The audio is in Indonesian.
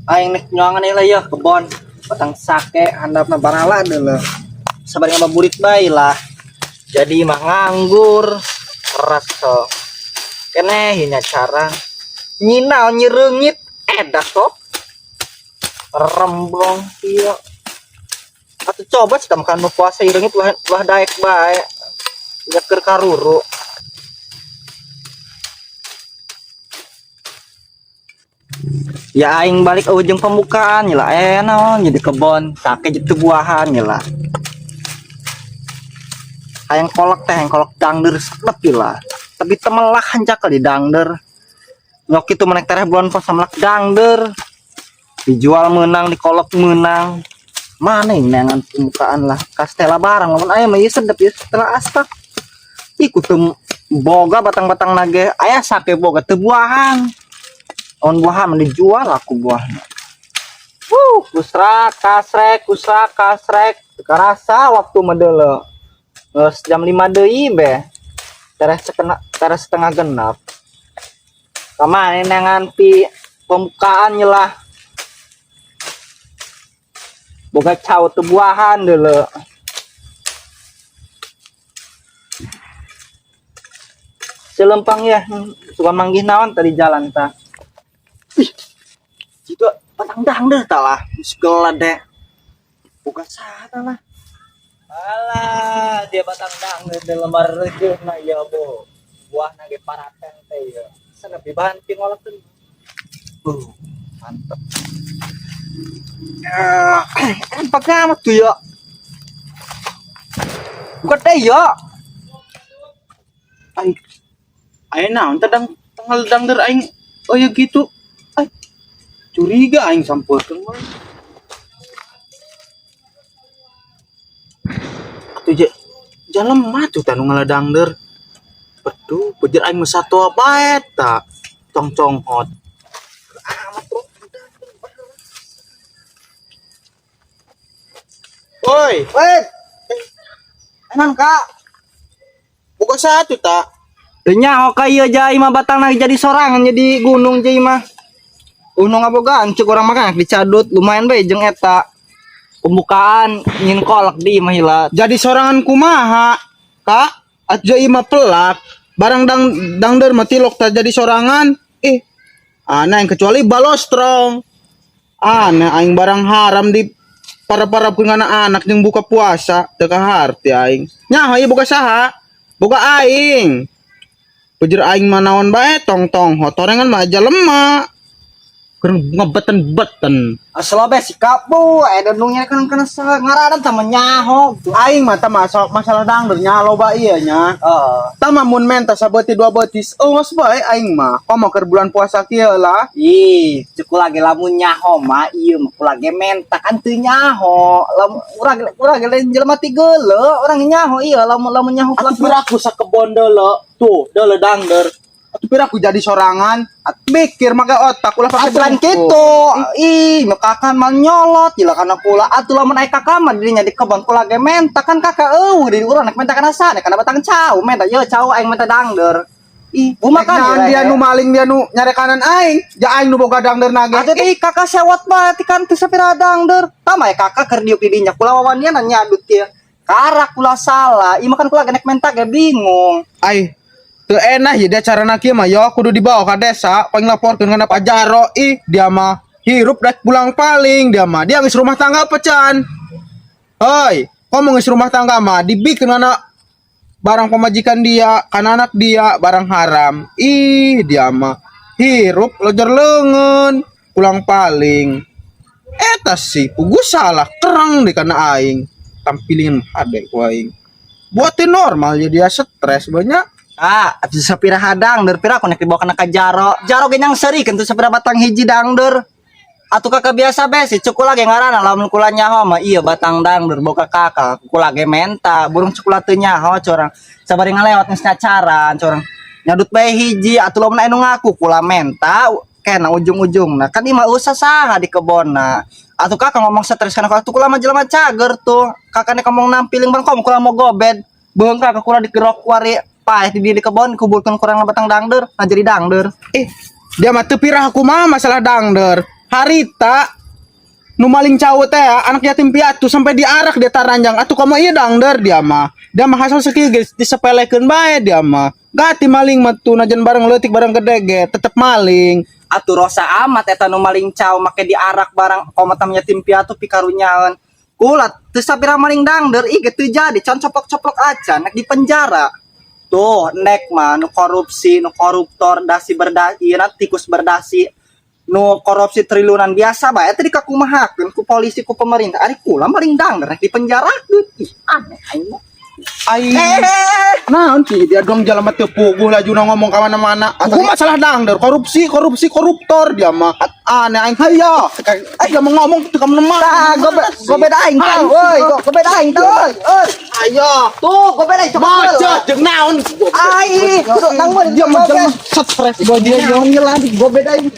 Aing nek nyuangan lah ya kebon batang sake handapna barala dulu sabarnya maburit bae lah jadi mah nganggur keras so kene hinya cara nyinal nyerengit edak kok remblong iya atau coba sih makan mau puasa irengit lah daek bae nyeker karuru ya aing balik ujung pembukaan ya lah enak jadi kebon sake jadi buahan ya lah yang kolak dangder sedep lah tapi temelah hancak di dangder nyok itu menek tereh bulan pas sama dangder dijual menang di kolak menang mana yang dengan pembukaan lah kastela barang lamun ayam ya sedep ya setelah astak ikut boga batang-batang nage ayah sake boga tebuahan on buahan dijual aku buahnya kusra kasrek kerasa waktu medele jam 5 deui be teres setengah genap kemana nengan pi pembukaan lah boga caw tebuahan dulu selempang ya suka manggih naon tadi jalan ta itu patang dangder tak lah segala deh boga sata lah alah dia batang dangder di lembar rejeuh na ya bo buah nage paraten teh ya sana bahan pingolakeun mantep pagamat tuh ya bukan teh ya Aing naon tadang tanggal dangder aing oh ya gitu ay curiga aing sampurkeun mah atuh jalan mah tuh tanu ngaladangder betul pejer aing mah satu bae ta congconghot woi enan kak buka satu tak nya oke iya jai mah batang lagi jadi sorangan jadi gunung jai mah gunung abogaan cuk orang makan dicadut lumayan bae jeung eta pembukaan ingin kolak di mah hila jadi sorangan kumaha kak aja ima pelak barang dangder mati lok tak jadi sorangan aneh kecuali balostrong aneh aing barang haram di para pun anak yang buka puasa teka harti aing nyaho ieu boga saha boga aing pejer aing manaon bae tong hotorengan mah aja lemah keur ngebeten asal be sikap bu dendungnya kan ngaradan sama nyaho aing mata masalah dangder nya loba ieu nya tama mun menta sabeuti dua beutis geus bae aing mah komo keur bulan puasa kieu lah ih cukup lagi lamun nyaho mah ieu mah lagi menta kan teu nyaho urang lain jelema ti geuleuh urang nyaho ieu lamun nyaho atuh piraku sakebon deuleu tuh deuleu dangder atuh piraku jadi sorangan mikir make otak ulah aturan kitu ih makakan mah nyolot jila kana kula atuh lamun aya kakak mah dirinya di kebon kula ge menta kan kakak di urang nek menta kana sana kana batang cau menta ye cau aing menta dangder ih bumakan dia nu maling dia nu nyare kanan aing ja aing nu boga dangder nage atuh teh kakak sewot bae ti kan teu sapira dangder tama ya kakak keur diuk di dinya kula wawanian nyadut ieu karak kula salah ieu makan kula nek menta ge bingung ai teu enak ya dia carana kieu mah yo kudu dibawa ka desa paling laporkeun kana Pak Jaro dia mah hirup dak pulang paling dia mah dia geus rumah tangga pecan hoi ngomong geus rumah tangga mah dibikeun kana barang pemajikan dia kana anak dia barang haram dia mah hirup lojor leungeun pulang paling eta sih pugu salah kerang di kana aing tampilin hade ku aing buatin normal jadi dia stres banyak atuh sapira hadang der pira aku nek dibawa kana ka Jaro ge nyang serikeun teu sapira batang hiji dangder atuh kakak biasa be si cukul lagi ngaranna lamun kula nyaho mah ieu batang dangder boga kakak kula ge menta burung cukul teu nyaho corang sabari ngalewat geus nyacaran corang nyadut bae hiji atuh lamun anu ngaku kula menta kena ujung-ujungna kan ieu mah usah saha di kebonna atuh kakak ngomong stres kana atuh kula mah jelema cager tuh kakak nek ngomong nampiling bang kula mau gobed beung kakak kula digerok wari paeh di kebon kubulkeun kurang batang dangder nah jadi dangder dia mah teu pirah kumaha masalah dangder harita nu maling cawet ya anak yatim piatu sampai diarak dia taranjang atuh kamu iya dangder dia mah hasil sekieu geus disepelekeun bae dia mah gati maling matu najan barang leutik barang gede ge tetep maling. Atuh rosa amat eta nu maling caw make diarak barang komatam yatim piatu pikarunyaeun. Kulat teu sabira maling dangder ih teu jadi can coplok-coplok aja nek di penjara. Tuh nek mah nu korupsi, nu koruptor, dasi berdasi, tikus berdasi, nu korupsi triliunan biasa bae tadi kakumahakeun ku polisi ku pemerintah. Ari kula maling dangder nek di penjara ih aneh aing mah. Ai naon sih dia dong jalan mati puguh laju ngomong ka mana-mana. Aku masalah dangder korupsi koruptor dia mah aneh aing hayo. Ayo mau ngomong teu ka mana-mana. Gobe aing tah euy, gobe aing tah euy. Ayo Tuh gobe aing macet jeung naon. Ai, nang mah dia mah stres. Dia nyelan gobe aing.